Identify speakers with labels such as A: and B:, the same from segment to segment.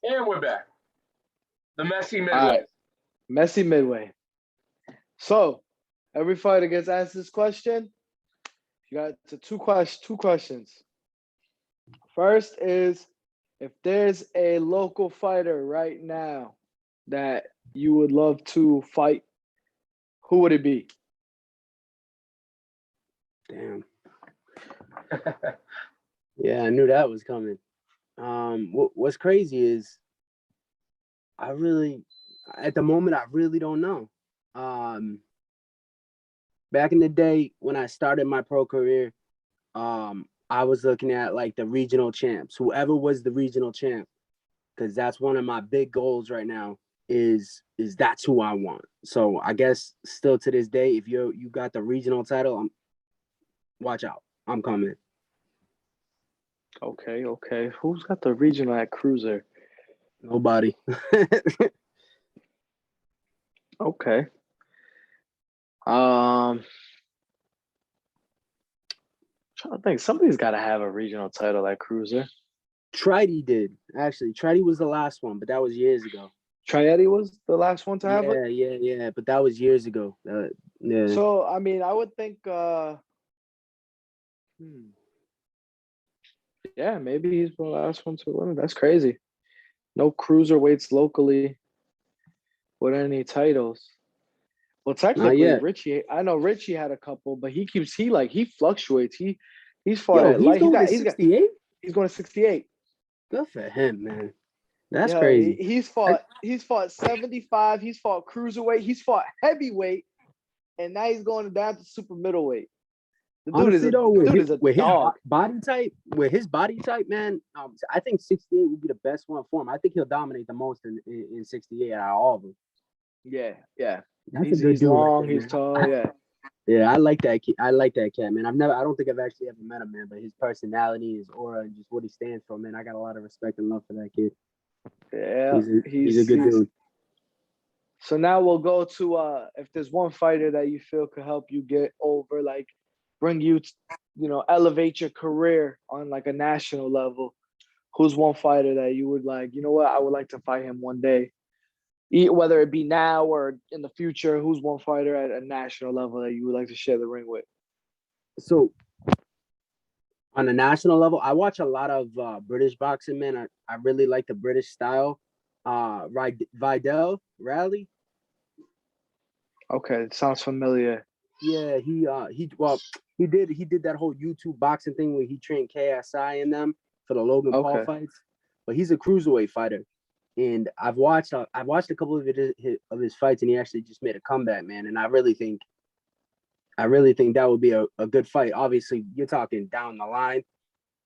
A: And we're back. The messy midway.
B: All right, messy midway. So every fighter gets asked this question. You got two questions. First is, if there's a local fighter right now that you would love to fight, who would it be?
C: Damn. Yeah, I knew that was coming. What's crazy is at the moment, I really don't know. Back in the day when I started my pro career, I was looking at like the regional champs, whoever was the regional champ, because that's one of my big goals right now. Is that's who I want. So I guess still to this day, if you got the regional title, watch out, I'm coming.
B: Okay. Who's got the regional at cruiser?
C: Nobody.
B: Okay. Trying to think. Somebody's got to have a regional title at cruiser.
C: Tridy did, actually. Tridy was the last one, but that was years ago.
B: Triety was the last one to have it?
C: Yeah. But that was years ago. Yeah.
B: So, I mean, I would think, yeah, maybe he's the last one to win it. That's crazy. No cruiserweights locally with any titles. Well, technically, Richie, I know Richie had a couple, but he fluctuates. He's fought at light.
C: Going to 68?
B: He's going to 68.
C: Good for him, man. That's crazy.
B: He's fought 75. He's fought cruiserweight. He's fought heavyweight, and now he's going down to super middleweight. The dude
C: Honestly,
B: is a dog.
C: With his body type, man, I think 68 would be the best one for him. I think he'll dominate the most in 68 out of all of them.
B: Yeah.
C: He's
B: long, he's tall, yeah.
C: Yeah, I like that kid. I like that cat, man. I don't think I've actually ever met him, man, but his personality, his aura, and just what he stands for, man, I got a lot of respect and love for that kid.
B: Yeah,
C: he's a good dude.
B: So now we'll go to if there's one fighter that you feel could help you get over, like bring you, elevate your career on like a national level. Who's one fighter that you would like? You know what? I would like to fight him one day. Whether it be now or in the future, who's one fighter at a national level that you would like to share the ring with?
C: So, on a national level, I watch a lot of British boxing, man. I really like the British style. Vidal Rally.
B: Okay, it sounds familiar.
C: Yeah, he did that whole YouTube boxing thing where he trained KSI in them for the Logan Paul fights. But he's a cruiserweight fighter. And I've watched a couple of his fights, and he actually just made a comeback, man. And I really think that would be a good fight. Obviously, you're talking down the line,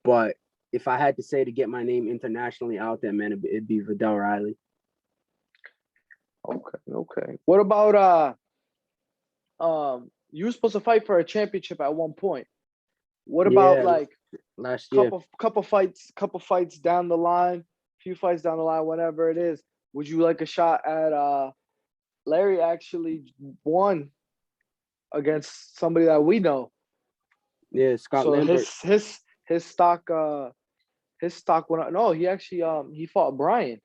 C: but if I had to say to get my name internationally out there, man, it'd be Vidal Riley.
B: Okay. What about you were supposed to fight for a championship at one point. What about like
C: last year?
B: Couple fights down the line? Few fights down the line, whatever it is, would you like a shot at Larry actually won against somebody that we know?
C: Yeah, Scott Lambert.
B: His stock went up. No, he actually he fought Brian.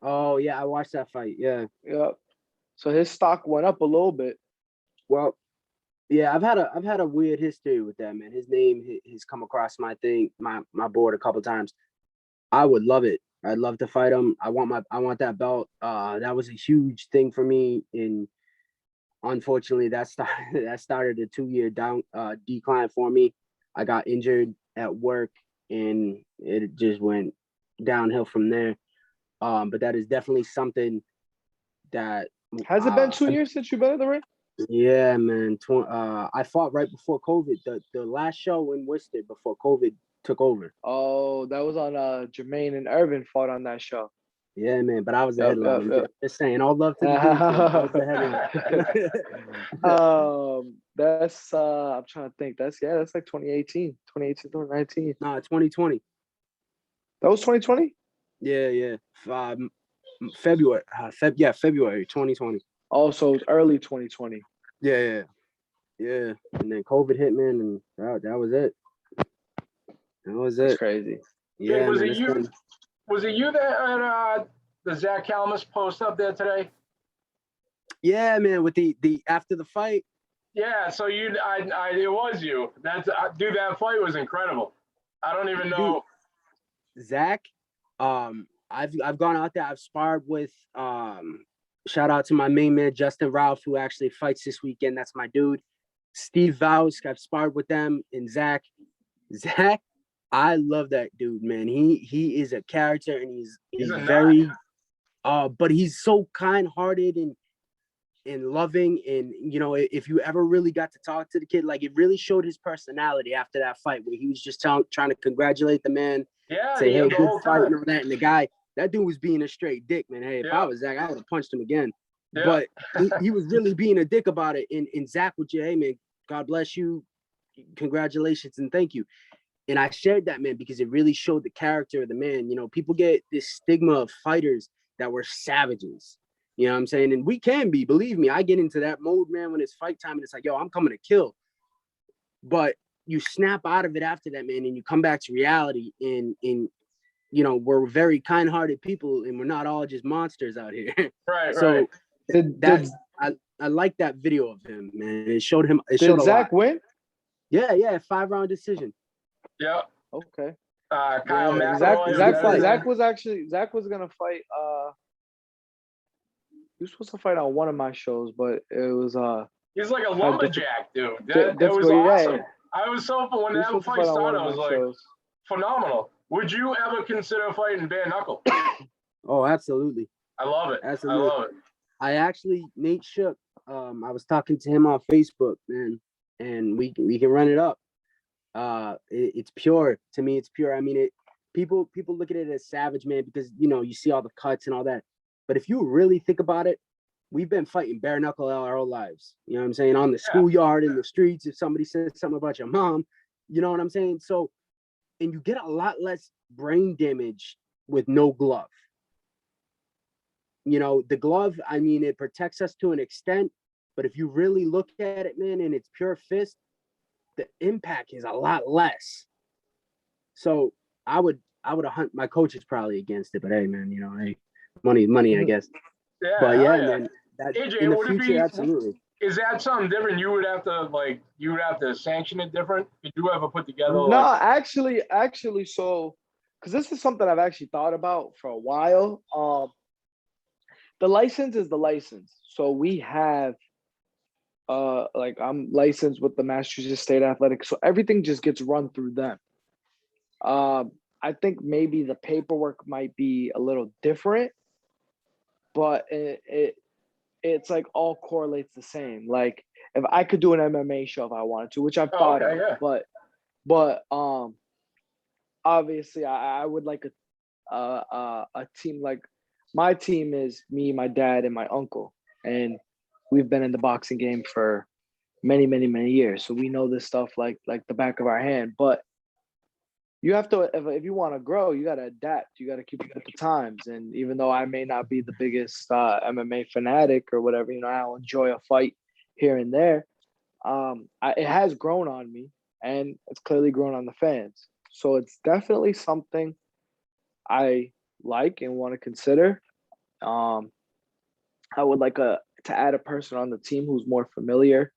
C: Oh yeah, I watched that fight. Yeah.
B: So his stock went up a little bit.
C: Well, yeah, I've had a weird history with that, man. His name has come across my board a couple times. I would love it. I'd love to fight him. I want that belt. That was a huge thing for me. And unfortunately, that started a 2-year decline for me. I got injured at work, and it just went downhill from there. But that is definitely something that
B: has it been 2 years since you've been in the ring?
C: Yeah, man. I fought right before COVID. The last show in Worcester before COVID took over.
B: Oh, that was on Jermaine and Irvin fought on that show.
C: Yeah, man. But I was the headliner. Just saying, all love to the dude. I was the
B: headliner. That's I'm trying to think. That's like 2018, 2019.
C: No, 2020.
B: That was 2020?
C: Yeah. February. February 2020.
B: Also, it's early 2020.
C: Yeah. And then COVID hit, man, and that was it. That was it.
B: It's crazy.
A: Yeah, was it you? Was it you that had the Zach Calmus post up there today?
C: Yeah, man, with the after the fight.
A: Yeah, so it was you. Dude, that fight was incredible. I don't even know.
C: Dude, Zach, I've gone out there, I've sparred with shout out to my main man Justin Ralph, who actually fights this weekend. That's my dude. Steve Vausk, I've sparred with them, and Zach, I love that dude, man. He is a character, and he's very but he's so kind-hearted and loving. And you know, if you ever really got to talk to the kid, like, it really showed his personality after that fight, where he was just trying to congratulate the man, say, hey, good fight and all that. And the guy, that dude was being a straight dick, man. Hey, if I was Zach, I would have punched him again. But he was really being a dick about it. And Zach would you, hey man, God bless you, congratulations and thank you. And I shared that, man, because it really showed the character of the man. You know, people get this stigma of fighters that were savages. You know what I'm saying? And we can be, believe me, I get into that mode, man, when it's fight time and it's like, yo, I'm coming to kill. But you snap out of it after that, man, and you come back to reality. And you know, we're very kind-hearted people, and we're not all just monsters out here.
A: Right,
C: so
A: right.
C: I like that video of him, man. It showed him. It
B: Did
C: showed
B: Zach win?
C: Yeah, 5-round decision.
A: Yeah.
B: Okay.
A: Kyle
B: McElroy. Zach was gonna fight. He was supposed to fight on one of my shows, but it was
A: He's like a lumberjack, dude. That was awesome. I was so when that fight started, I was like, phenomenal. Would you ever consider fighting bare knuckle?
C: Oh, absolutely.
A: I love it.
C: Absolutely.
A: I love it.
C: I actually, Nate Shook, I was talking to him on Facebook, man, and we can run it up. It's pure. To me, it's pure. I mean, people look at it as savage, man, because, you know, you see all the cuts and all that. But if you really think about it, we've been fighting bare knuckle all our whole lives. You know what I'm saying? On the schoolyard, in the streets, if somebody says something about your mom, you know what I'm saying? So, and you get a lot less brain damage with no glove. You know, the glove, I mean, it protects us to an extent, but if you really look at it, man, and it's pure fist, the impact is a lot less. So I would hunt. My coach is probably against it, but hey, man, you know, hey, money, I guess.
A: Yeah,
C: but yeah, man, that
A: AJ,
C: in the future, absolutely.
A: Is that something different? You would have to sanction it different. Did you ever put together?
B: No, actually, so because this is something I've actually thought about for a while. The license is the license. So we have like I'm licensed with the Massachusetts State Athletics, so everything just gets run through them. I think maybe the paperwork might be a little different, but it's like all correlates the same. Like if I could do an MMA show if I wanted to, which I've thought of, but obviously I would like a team. Like my team is me, my dad, and my uncle, and we've been in the boxing game for many years, so we know this stuff like the back of our hand. But you have to, if you want to grow, you got to adapt. You got to keep up with the times. And even though I may not be the biggest MMA fanatic or whatever, you know, I'll enjoy a fight here and there. It has grown on me, and it's clearly grown on the fans. So it's definitely something I like and want to consider. I would like to add a person on the team who's more familiar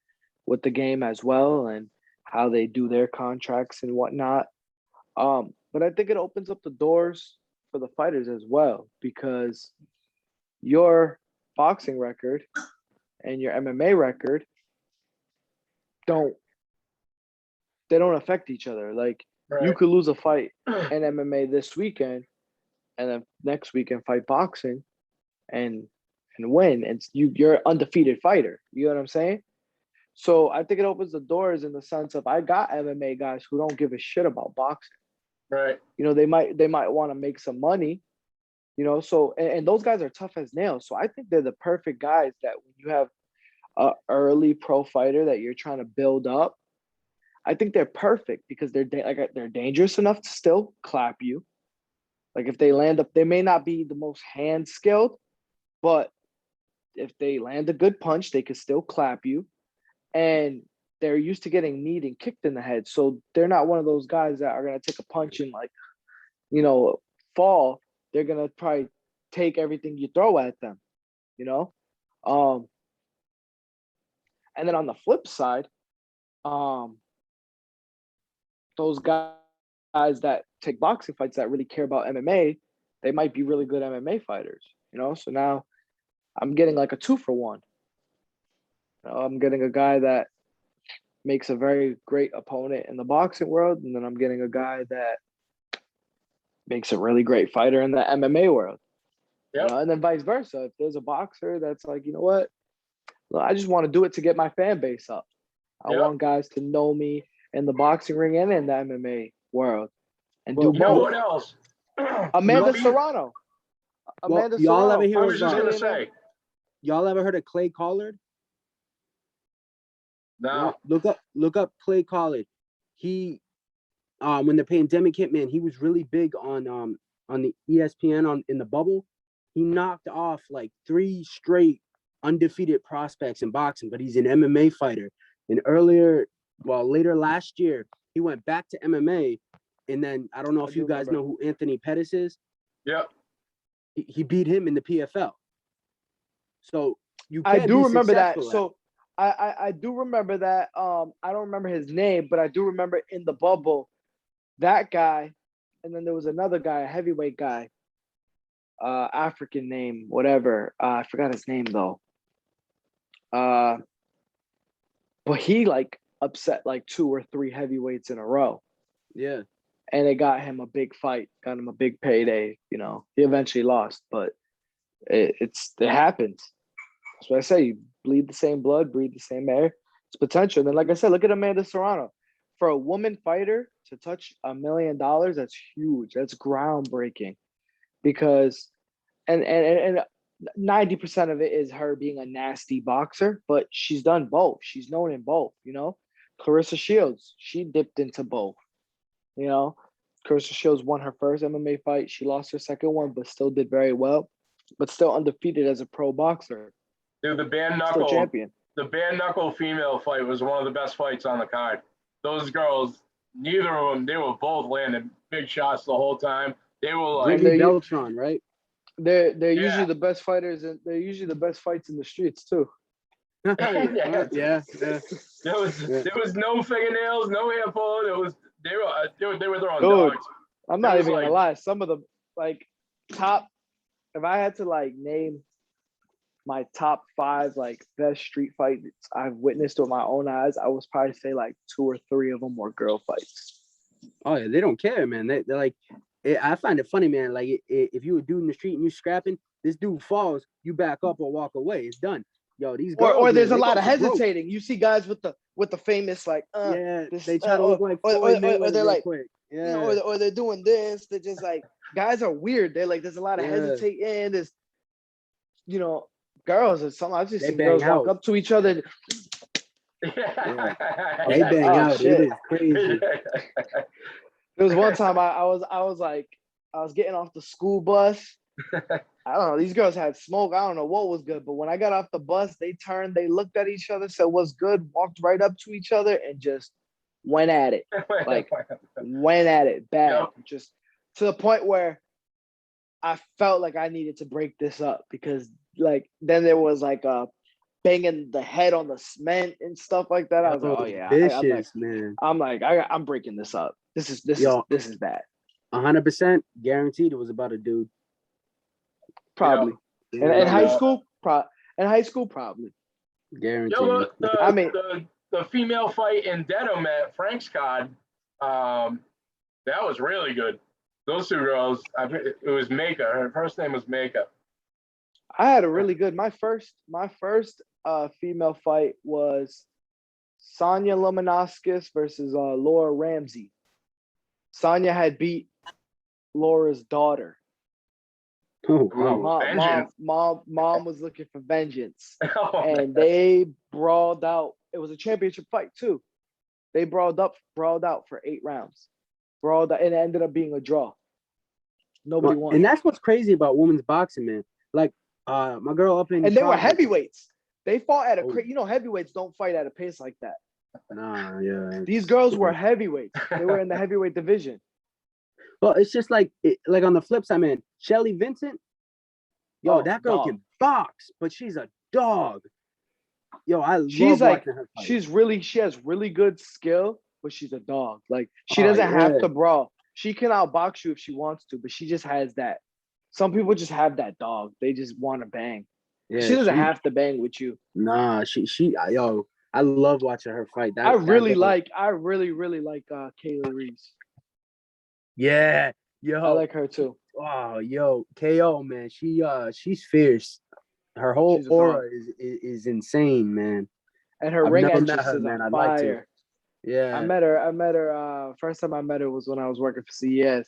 B: with the game as well and how they do their contracts and whatnot. But I think it opens up the doors for the fighters as well, because your boxing record and your MMA record don't affect each other. Like you could lose a fight in MMA this weekend and then next weekend fight boxing and win, and you're undefeated fighter. You know what I'm saying? So I think it opens the doors in the sense of I got MMA guys who don't give a shit about boxing.
A: Right.
B: You know, they might want to make some money, you know, so and those guys are tough as nails. So I think they're the perfect guys that when you have a early pro fighter that you're trying to build up, I think they're perfect because they're dangerous enough to still clap you. Like if they land up, they may not be the most hand skilled, but if they land a good punch, they could still clap you. And they're used to getting kneed and kicked in the head. So they're not one of those guys that are going to take a punch and like, you know, fall. they're gonna probably take everything you throw at them, you know. And then on the flip side, those guys that take boxing fights that really care about MMA, they might be really good MMA fighters, you know. So now I'm getting like a 2-for-1. You know, I'm getting a guy that makes a very great opponent in the boxing world, and then I'm getting a guy that makes a really great fighter in the MMA world. Yep. You know, and then vice versa. If there's a boxer that's like, you know what, well, I just want to do it to get my fan base up. I want guys to know me in the boxing ring and in the MMA world, and do both.
A: You know what else?
B: Amanda Serrano.
C: Amanda Serrano. Ever hear
A: I was just gonna say.
C: Y'all ever heard of Clay Collard?
A: No.
C: Look up Clay Collard. He, when the pandemic hit, man, he was really big on the ESPN in the bubble. He knocked off like 3 straight undefeated prospects in boxing, but he's an MMA fighter. And later last year, he went back to MMA. And then I don't know if you guys know who Anthony Pettis is.
A: Yep.
C: He beat him in the PFL. So
B: I do remember that. So I do remember that. I don't remember his name, but I do remember in the bubble, that guy, and then there was another guy, a heavyweight guy, African name, whatever. I forgot his name though. But he like upset like 2 or 3 heavyweights in a row.
C: Yeah.
B: And it got him a big fight, got him a big payday. You know, he eventually lost, but it happens. That's what I say. You bleed the same blood, breathe the same air. It's potential. And then, like I said, look at Amanda Serrano. For a woman fighter to touch $1 million, that's huge. That's groundbreaking. Because, and 90% of it is her being a nasty boxer, but she's done both. She's known in both, you know. Clarissa Shields, she dipped into both. You know, Clarissa Shields won her first MMA fight. She lost her second one, but still did very well. But still undefeated as a pro boxer.
A: Dude, the bare knuckle champion. The bare knuckle female fight was one of the best fights on the card. Those girls, neither of them, they were both landing big shots the whole time. They were like
C: Beltran, right?
B: They're usually the best fighters, and they're usually the best fights in the streets too.
C: Yeah.
A: There was no fingernails, no hair pulling. They were throwing dogs.
B: I'm not even gonna lie. Some of the like top, if I had to like name my top 5 like best street fights I've witnessed with my own eyes, I would probably say like 2 or 3 of them were girl fights.
C: Oh yeah, they don't care, man. They're like, I find it funny, man. Like if you a dude in the street and you scrapping, this dude falls, you back up or walk away. It's done. Yo, these girls,
B: or there's a lot of hesitating. Broke. You see guys with the famous like
C: they try to look like
B: or they're like quick. Yeah, you know, or they're doing this. They're just like, guys are weird. They're like, there's a lot of hesitating. There's, you know, girls or something. I've just seen girls walk up to each other.
C: They bang out.
B: Shit.
C: It is crazy.
B: There was one time I was getting off the school bus. I don't know. These girls had smoke. I don't know what was good, but when I got off the bus, they turned, they looked at each other, said what's good, walked right up to each other, and just went at it. Like went at it bad. Yep. Just to the point where I felt like I needed to break this up, because like then there was like banging the head on the cement and stuff like that. I was like, oh yeah,
C: vicious, man.
B: I'm breaking this up. This is bad.
C: 100% guaranteed it was about a dude.
B: Probably. In high school, probably.
C: Guaranteed.
A: Yo, the female fight in Dedham at Frank's card, that was really good. Those 2 girls, it was Maka. Her first name was Maka.
B: I had a really good. My first female fight was Sonia Lomanoskis versus Laura Ramsey. Sonia had beat Laura's daughter.
C: Oh, wow.
B: Mom was looking for vengeance, and they brawled out. It was a championship fight too. They brawled out for 8 rounds. And it ended up being a draw. Nobody won.
C: And that's what's crazy about women's boxing, man. Like my girl up in,
B: and they were heavyweights. They fought at heavyweights don't fight at a pace like that.
C: Nah, yeah.
B: These girls were heavyweights. They were in the heavyweight division.
C: Well, it's just like like on the flip side, man. Shelly Vincent, yo, that girl
B: dog.
C: can box, but she's a dog. Yo, I
B: She's
C: love
B: like,
C: watching her fight.
B: she has really good skill, but she's a dog. Like she
C: Oh,
B: doesn't have
C: yeah.
B: to brawl. She can outbox you if she wants to, but she just has that. Some people just have that dog. They just want to bang.
C: Yeah,
B: She doesn't have to bang with you.
C: nah, yo, I love watching her fight.
B: I
C: That girl,
B: really like Kayla Reese.
C: yeah,
B: I
C: yo,
B: like her too.
C: oh, yo, KO, man, she's fierce. Her whole
B: She's a dog.
C: aura is insane, man.
B: And her
C: I've
B: ring
C: never met
B: entrance
C: her,
B: is on
C: man. I'd like to.
B: fire. I
C: Yeah.
B: met her. First time I met her was when I was working for CES.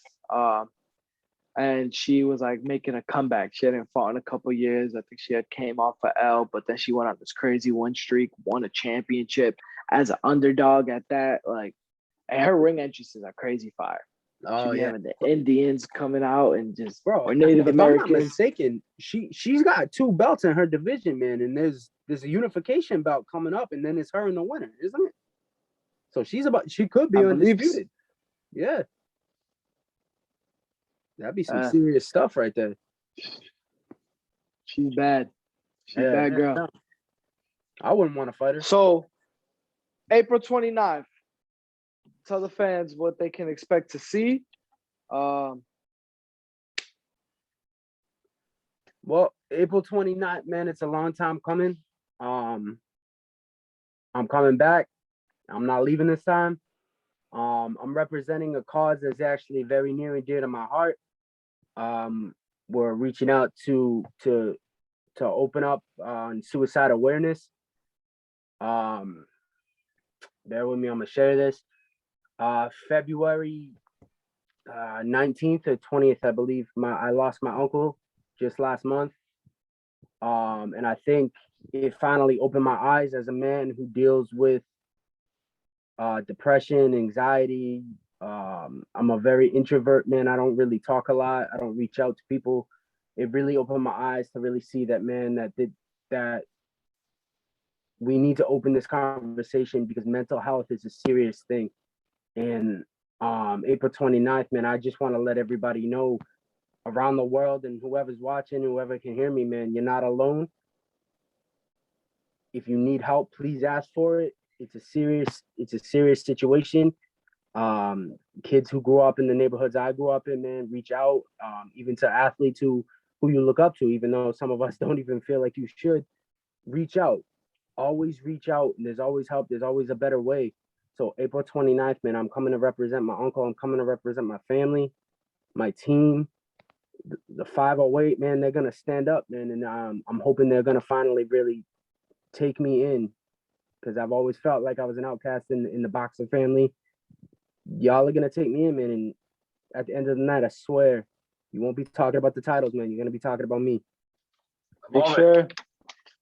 B: And she was like making a comeback. She hadn't fought in a couple years. I think she had came off a L, but then she went on this crazy win streak, won a championship as an underdog at that. Like, and her ring entrances are crazy fire.
C: Oh,
B: She be
C: yeah.
B: having the Indians coming out and just
C: Bro,
B: or Native
C: if I'm not
B: Americans.
C: mistaken, she's got 2 belts in her division, man, and there's a unification belt coming up, and then it's her and the winner, isn't it? So she could be
B: I believe
C: undisputed. Yeah. That'd be some
B: Uh,
C: serious stuff right there.
B: she's bad. She's a bad girl.
C: Yeah. I wouldn't want to fight her.
B: So April 29th. Tell the fans what they can expect to see.
C: Well, April 29th, man, it's a long time coming. I'm coming back. I'm not leaving this time. I'm representing a cause that's actually very near and dear to my heart. We're reaching out to open up on suicide awareness. Bear with me, I'm gonna share this. February 19th or 20th, I believe. I lost my uncle just last month. And I think it finally opened my eyes as a man who deals with depression, anxiety. I'm a very introvert, man. I don't really talk a lot. I don't reach out to people. It really opened my eyes to really see that, man, that we need to open this conversation because mental health is a serious thing. And April 29th, man, I just want to let everybody know around the world and whoever's watching, whoever can hear me, man, you're not alone. If you need help, please ask for it. It's a serious situation. Kids who grew up in the neighborhoods I grew up in, man, reach out. Even to athletes who you look up to, even though some of us don't even feel like you should, reach out. Always reach out. And there's always help. There's always a better way. So April 29th, man, I'm coming to represent my uncle. I'm coming to represent my family, my team. The 508, man, they're gonna stand up, man, and I'm hoping they're gonna finally really take me in, because I've always felt like I was an outcast in the boxing family. Y'all are gonna take me in, man, and at the end of the night, I swear, you won't be talking about the titles, man. You're gonna be talking about me.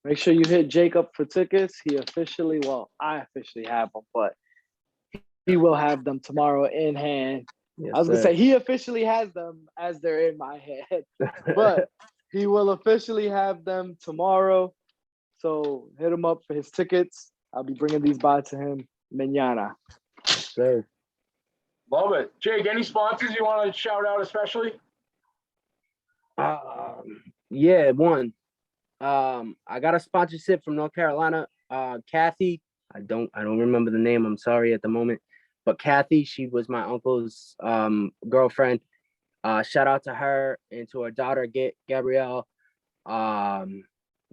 B: Make sure you hit Jake up for tickets. I officially have them, but he will have them tomorrow in hand.
C: Yes,
B: I was gonna say he officially has them as they're in my head, but he will officially have them tomorrow. So hit him up for his tickets. I'll be bringing these by to him mañana.
C: Sir.
A: Love it. Jake, any sponsors you want to shout out especially?
C: Yeah, one. I got a sponsorship from North Carolina. Kathy, I don't remember the name. I'm sorry at the moment, but Kathy, she was my uncle's girlfriend. Shout out to her and to her daughter, Gabrielle.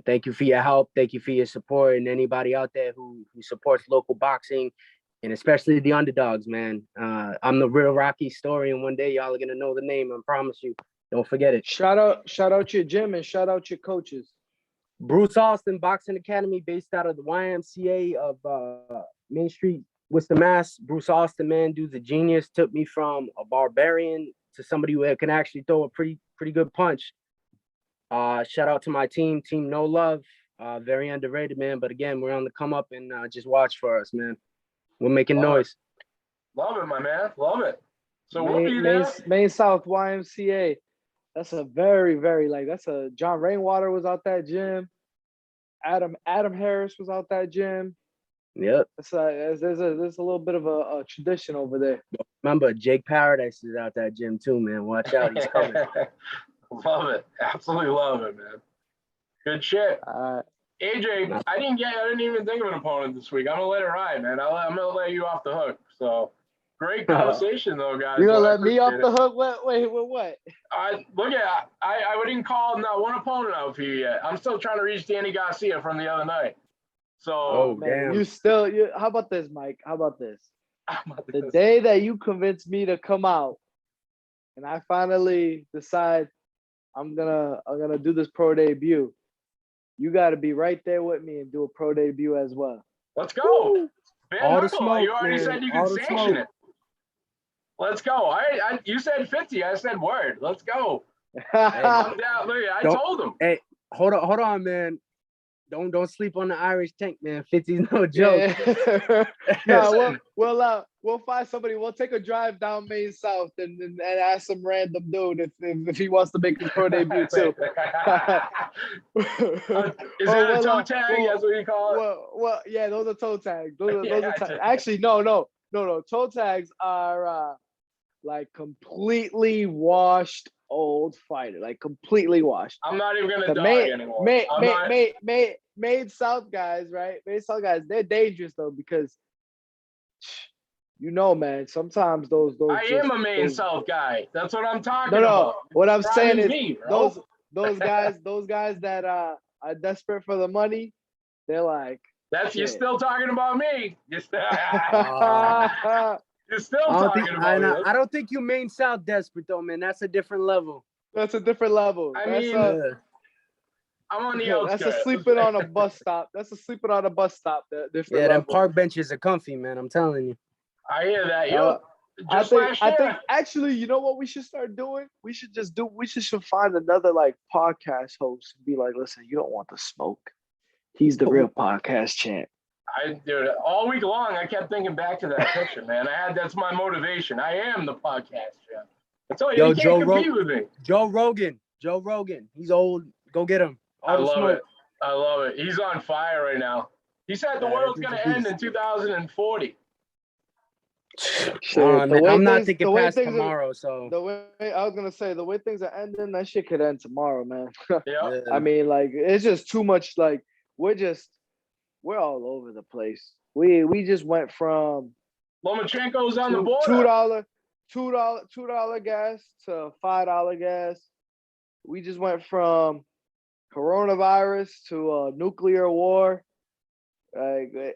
C: Thank you for your help. Thank you for your support, and anybody out there who supports local boxing, and especially the underdogs, man. I'm the real Rocky story, and one day y'all are gonna know the name. I promise you. Don't forget it.
B: Shout out your gym and shout out your coaches.
C: Bruce Austin Boxing Academy, based out of the YMCA of Main Street, Worcester, Mass. Bruce Austin, man, dude's a genius. Took me from a barbarian to somebody who can actually throw a pretty good punch. Shout out to my team, Team NoLove. Very underrated, man. But again, we're on the come up, and just watch for us, man. We're making noise.
A: Love it, my man. Love it. So we'll be there.
B: Main South YMCA. That's a very, very that's a John Rainwater was out that gym. Adam Harris was out that gym.
C: Yep.
B: There's a little bit of a tradition over there.
C: Remember, Jake Paradise is out that gym too, man. Watch out, he's coming.
A: Love it. Absolutely love it, man. Good shit. AJ, I didn't even think of an opponent this week. I'm gonna let it ride, man. I'm gonna let you off the hook. So great conversation though, guys.
B: You gonna let me off the hook? Wait, what?
A: Look at I didn't call not one opponent out for you yet. I'm still trying to reach Danny Garcia from the other night. So
B: man, how about this, Mike? How about this? The day that you convinced me to come out and I finally decide I'm gonna do this pro debut, you gotta be right there with me and do a pro debut as well.
A: Let's go.
C: All the smoke,
A: you already
C: man.
A: said you could sanction it. Let's go. You said 50. I said word. Let's go. I'm down. Look, I told him.
C: Hey, hold on, man. Don't sleep on the Irish tank, man. 50's no joke.
B: Yeah. No, we'll find somebody. We'll take a drive down Main South and ask some random dude if he wants to make his pro debut too.
A: Is that a toe tag? That's what you call it.
B: Well, yeah, those are toe tags. Those are tags. Actually, no. Toe tags are like completely washed old fighter, like completely washed.
A: I'm not even gonna dog anymore.
B: Made South guys, right? Made South guys, they're dangerous though because man, sometimes those
A: I am a Maine South guy. That's what I'm talking about.
B: What I'm saying is those guys that are desperate for the money, they're like
A: you're still talking about me. You're still talking about me.
C: I don't think you Maine South desperate though, man. That's a different level.
B: That's a different level.
A: I mean, I'm on the outskirts.
B: That's a sleeping on a bus stop.
C: Them park benches are comfy, man. I'm telling you.
A: I hear that.
B: I think actually, you know what we should start doing? We should find another like podcast host and be like, listen, you don't want the smoke. He's the real podcast champ.
A: Dude, all week long, I kept thinking back to that picture, man. That's my motivation. I am the podcast champ. I told you, you can't compete with me.
C: Joe Rogan. He's old. Go get him.
A: I love it. He's on fire right now. He said the world's going to end in 2040.
C: I'm not thinking past tomorrow. So
B: the way I was going to say, the way things are ending, that shit could end tomorrow, man.
A: Yeah.
B: I mean, like, it's just too much. Like, we're all over the place. We just went from
A: Lomachenko's on the border.
B: $2 gas to $5 gas. We just went from coronavirus to a nuclear war. Like,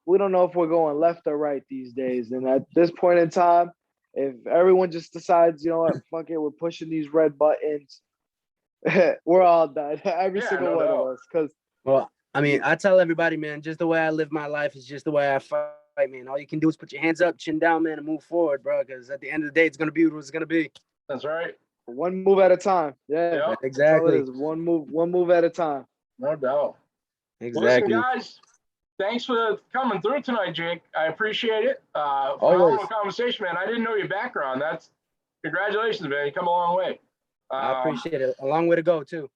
B: we don't know if we're going left or right these days. And at this point in time, if everyone just decides, you know what, fuck it, we're pushing these red buttons, we're all done. Every single one of us.
C: Well, I mean, I tell everybody, man, just the way I live my life is just the way I fight, man. All you can do is put your hands up, chin down, man, and move forward, bro. Because at the end of the day, it's gonna be what it's gonna be.
A: That's right.
B: One move at a time. Yeah,
C: exactly.
B: That's all it is. One move at a time.
A: No doubt.
C: Exactly.
A: Listen, guys, thanks for coming through tonight, Jake. I appreciate it. Phenomenal conversation, man. I didn't know your background. Congratulations, man. You come a long way.
C: I appreciate it. A long way to go, too.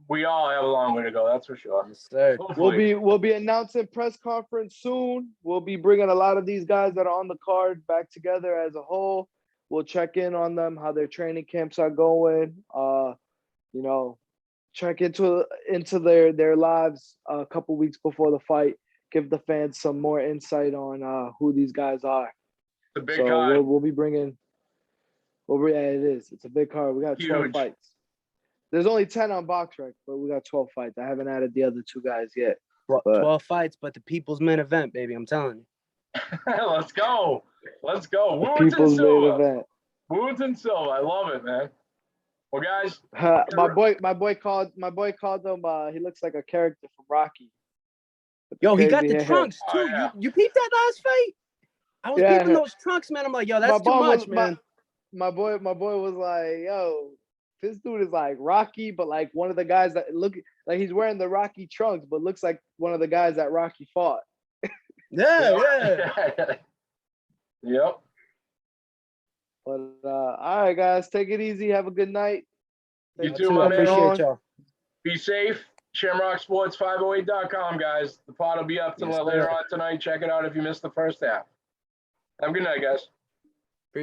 A: We all have a long way to go, that's for sure.
C: Yes, sir.
B: We'll be announcing press conference soon. We'll be bringing a lot of these guys that are on the card back together as a whole. We'll check in on them, how their training camps are going. Check into their lives a couple weeks before the fight. Give the fans some more insight on who these guys are.
A: It's a big card.
B: We'll be bringing. Yeah, it is. It's a big card. We got 12 fights. There's only 10 on BoxRec, but we got 12 fights. I haven't added the other 2 guys yet.
C: 12 fights, but the people's main event, baby. I'm telling you.
A: Let's go.
B: People's main event.
A: Woods and Silva. I love it, man. Well, guys.
B: My boy called him. He looks like a character from Rocky.
C: Yo, he got the trunks too. Yeah. You peeped that last fight? I was peeping those trunks, man. I'm like, yo, that's too much, man.
B: My boy was like, yo, this dude is like Rocky, but like one of the guys that look like he's wearing the Rocky trunks, but looks like one of the guys that Rocky fought.
C: Yeah.
A: Yep.
B: But all right, guys, take it easy. Have a good night.
A: You too, man.
C: Appreciate y'all.
A: Be safe. ShamrockSports508.com, guys. The pod will be up till later on tonight. Check it out if you missed the first half. Have a good night, guys.